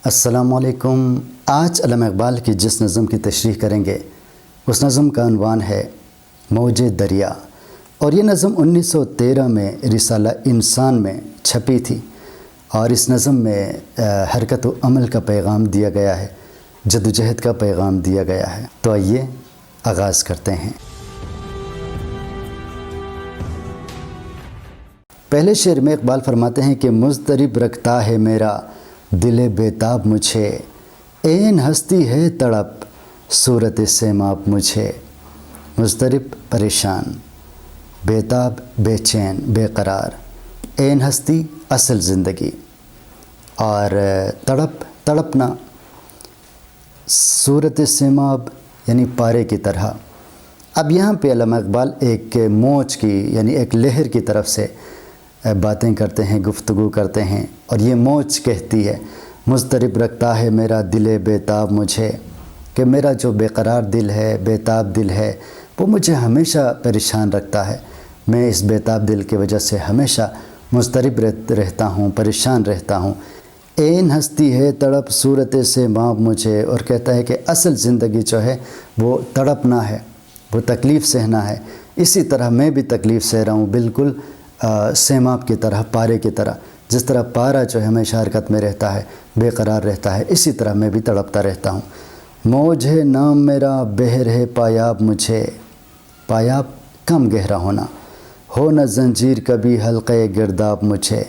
السلام علیکم۔ آج علامہ اقبال کی جس نظم کی تشریح کریں گے اس نظم کا عنوان ہے موج دریا، اور یہ نظم 1913 میں رسالہ انسان میں چھپی تھی، اور اس نظم میں حرکت و عمل کا پیغام دیا گیا ہے، جدوجہد کا پیغام دیا گیا ہے۔ تو آئیے آغاز کرتے ہیں۔ پہلے شعر میں اقبال فرماتے ہیں کہ مضطرب رکھتا ہے میرا دل بیتاب مجھے، این ہستی ہے تڑپ صورت سیماب مجھے۔ مضطرب پریشان، بیتاب بے چین بے قرار، این ہستی اصل زندگی، اور تڑپنا صورت سیماب یعنی پارے کی طرح۔ اب یہاں پہ علامہ اقبال ایک موج کی یعنی ایک لہر کی طرف سے باتیں کرتے ہیں، گفتگو کرتے ہیں، اور یہ موج کہتی ہے مضطرب رکھتا ہے میرا دل بیتاب مجھے، کہ میرا جو بے قرار دل ہے، بیتاب دل ہے، وہ مجھے ہمیشہ پریشان رکھتا ہے۔ میں اس بیتاب دل کی وجہ سے ہمیشہ مضطرب رہتا ہوں، پریشان رہتا ہوں۔ این ہستی ہے تڑپ صورت سے ماب مجھے، اور کہتا ہے کہ اصل زندگی جو ہے وہ تڑپنا ہے، وہ تکلیف سہنا ہے۔ اسی طرح میں بھی تکلیف سہ رہا ہوں، بالکل سیماب کی طرح، پارے کی طرح۔ جس طرح پارا جو ہے ہمیشہ حرکت میں رہتا ہے، بے قرار رہتا ہے، اسی طرح میں بھی تڑپتا رہتا ہوں۔ موج ہے نام میرا بحر ہے پایاب مجھے، پایاب کم گہرا ہونا، ہو نہ زنجیر کبھی حلقے گرداب مجھے۔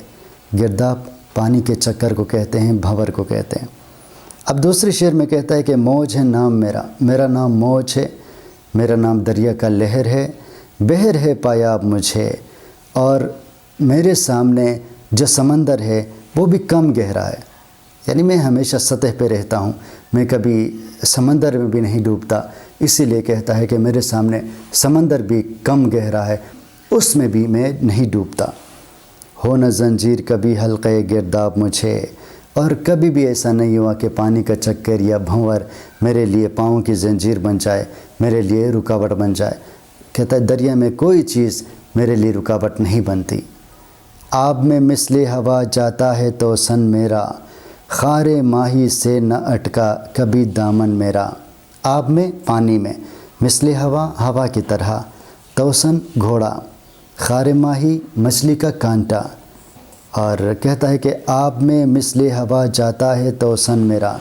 گرداب پانی کے چکر کو کہتے ہیں، بھنور کو کہتے ہیں۔ اب دوسرے شعر میں کہتا ہے کہ موج ہے نام میرا، میرا نام موج ہے، میرا نام دریا کا لہر ہے، بحر ہے پایاب مجھے، اور میرے سامنے جو سمندر ہے وہ بھی کم گہرا ہے، یعنی میں ہمیشہ سطح پہ رہتا ہوں، میں کبھی سمندر میں بھی نہیں ڈوبتا، اسی لیے کہتا ہے کہ میرے سامنے سمندر بھی کم گہرا ہے، اس میں بھی میں نہیں ڈوبتا۔ ہو نہ زنجیر کبھی حلقے گرداب مجھے، اور کبھی بھی ایسا نہیں ہوا کہ پانی کا چکر یا بھنور میرے لیے پاؤں کی زنجیر بن جائے، میرے لیے رکاوٹ بن جائے۔ کہتا ہے دریا میں کوئی چیز میرے لیے رکاوٹ نہیں بنتی۔ آب میں مثل ہوا جاتا ہے تو سن میرا، خار ماہی سے نہ اٹکا کبھی دامن میرا۔ آب میں پانی میں، مثل ہوا ہوا کی طرح، توسن گھوڑا، خار ماہی مچھلی کا کانٹا، اور کہتا ہے کہ آب میں مثل ہوا جاتا ہے تو سن میرا۔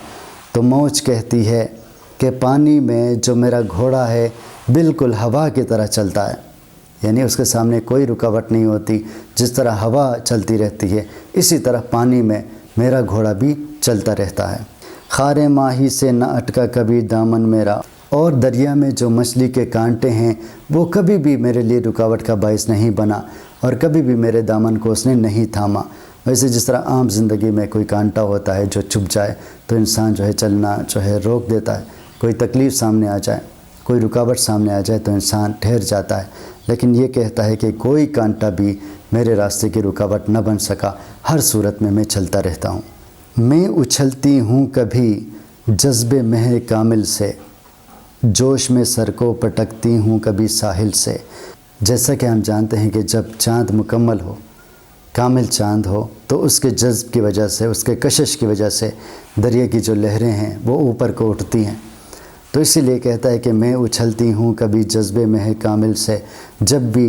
تو موج کہتی ہے کہ پانی میں جو میرا گھوڑا ہے بالکل ہوا کی طرح چلتا ہے، یعنی اس کے سامنے کوئی رکاوٹ نہیں ہوتی۔ جس طرح ہوا چلتی رہتی ہے اسی طرح پانی میں میرا گھوڑا بھی چلتا رہتا ہے۔ خار ماہی سے نہ اٹکا کبھی دامن میرا، اور دریا میں جو مچھلی کے کانٹے ہیں وہ کبھی بھی میرے لیے رکاوٹ کا باعث نہیں بنا، اور کبھی بھی میرے دامن کو اس نے نہیں تھاما۔ ویسے جس طرح عام زندگی میں کوئی کانٹا ہوتا ہے جو چبھ جائے تو انسان جو ہے چلنا جو ہے روک دیتا ہے، کوئی تکلیف سامنے آ جائے، کوئی رکاوٹ سامنے آ جائے تو انسان ٹھہر جاتا ہے، لیکن یہ کہتا ہے کہ کوئی کانٹا بھی میرے راستے کی رکاوٹ نہ بن سکا، ہر صورت میں چلتا رہتا ہوں۔ میں اچھلتی ہوں کبھی جذب مہ کامل سے، جوش میں سر کو پٹکتی ہوں کبھی ساحل سے۔ جیسا کہ ہم جانتے ہیں کہ جب چاند مکمل ہو، کامل چاند ہو، تو اس کے جذب کی وجہ سے، اس کے کشش کی وجہ سے دریا کی جو لہریں ہیں وہ اوپر کو اٹھتی ہیں، تو اسی لیے کہتا ہے کہ میں اچھلتی ہوں کبھی جذب مہ کامل سے۔ جب بھی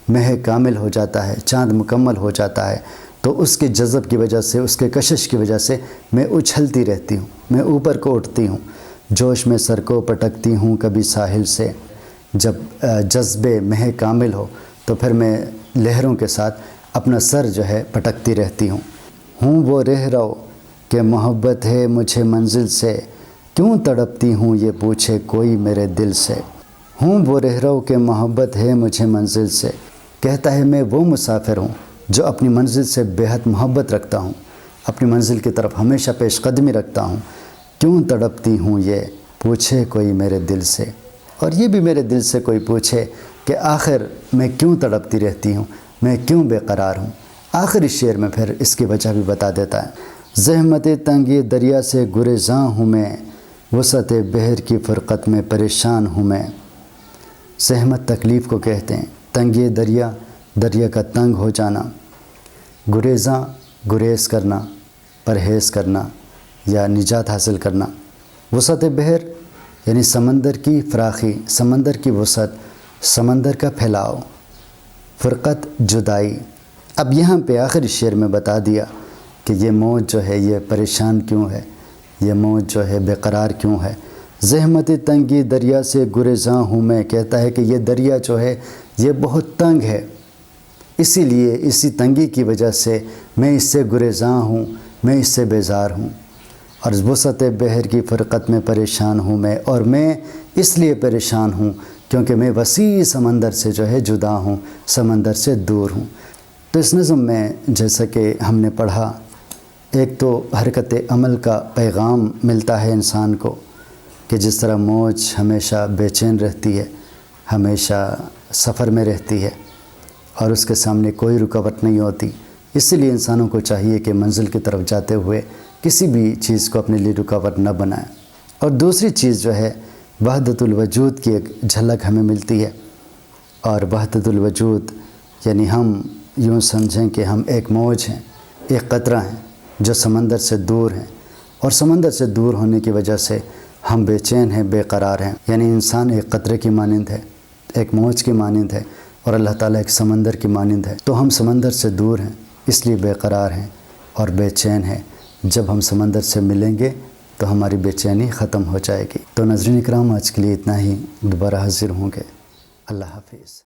مہ کامل ہو جاتا ہے، چاند مکمل ہو جاتا ہے، تو اس کے جذب کی وجہ سے، اس کے کشش کی وجہ سے میں اچھلتی رہتی ہوں، میں اوپر کو اٹھتی ہوں، جوش میں سر کو پٹکتی ہوں کبھی ساحل سے۔ جب جذب مہ کامل ہو تو پھر میں لہروں کے ساتھ اپنا سر جو ہے پٹکتی رہتی ہوں وہ رہ رو کہ محبت ہے مجھے منزل سے، کیوں تڑپتی ہوں یہ پوچھے کوئی میرے دل سے۔ ہوں وہ رہ رو کہ محبت ہے مجھے منزل سے، کہتا ہے میں وہ مسافر ہوں جو اپنی منزل سے بہت محبت رکھتا ہوں، اپنی منزل کی طرف ہمیشہ پیش قدمی رکھتا ہوں، کیوں تڑپتی ہوں یہ پوچھے کوئی میرے دل سے۔ اور یہ بھی میرے دل سے کوئی پوچھے کہ آخر میں کیوں تڑپتی رہتی ہوں، میں کیوں بے قرار ہوں۔ آخری شعر میں پھر اس کی وجہ بھی بتا دیتا ہے۔ زحمت تنگی دریا سے گریزاں ہوں میں، وسعت بحر کی فرقت میں پریشان ہوں میں۔ زحمت تکلیف کو کہتے ہیں، تنگی دریا، دریا کا تنگ ہو جانا، گریزاں گریز کرنا، پرہیز کرنا، یا نجات حاصل کرنا۔ وسعت بحر یعنی سمندر کی فراخی، سمندر کی وسعت، سمندر کا پھیلاؤ۔ فرقت جدائی، اب یہاں پہ آخری شعر میں بتا دیا کہ یہ موج جو ہے یہ پریشان کیوں ہے، یہ موج جو ہے بے قرار کیوں ہے۔ زحمت تنگی دریا سے گریزاں ہوں میں، کہتا ہے کہ یہ دریا جو ہے یہ بہت تنگ ہے، اسی لیے اسی تنگی کی وجہ سے میں اس سے گریزاں ہوں، میں اس سے بیزار ہوں۔ اور وسعت بحر کی فرقت میں پریشان ہوں میں، اور میں اس لیے پریشان ہوں کیونکہ میں وسیع سمندر سے جو ہے جدا ہوں، سمندر سے دور ہوں۔ تو اس نظم میں جیسا کہ ہم نے پڑھا، ایک تو حرکت عمل کا پیغام ملتا ہے انسان کو کہ جس طرح موج ہمیشہ بے چین رہتی ہے، ہمیشہ سفر میں رہتی ہے اور اس کے سامنے کوئی رکاوٹ نہیں ہوتی، اسی لیے انسانوں کو چاہیے کہ منزل کی طرف جاتے ہوئے کسی بھی چیز کو اپنے لیے رکاوٹ نہ بنائیں۔ اور دوسری چیز جو ہے وحدت الوجود کی ایک جھلک ہمیں ملتی ہے، اور وحدت الوجود یعنی ہم یوں سمجھیں کہ ہم ایک موج ہیں، ایک قطرہ ہیں جو سمندر سے دور ہیں، اور سمندر سے دور ہونے کی وجہ سے ہم بے چین ہیں، بے قرار ہیں۔ یعنی انسان ایک قطرے کی مانند ہے، ایک موج کی مانند ہے، اور اللہ تعالیٰ ایک سمندر کی مانند ہے۔ تو ہم سمندر سے دور ہیں، اس لیے بے قرار ہیں اور بے چین ہیں۔ جب ہم سمندر سے ملیں گے تو ہماری بے چینی ختم ہو جائے گی۔ تو ناظرین اکرام، آج کے لیے اتنا ہی، دوبارہ حاضر ہوں گے۔ اللہ حافظ۔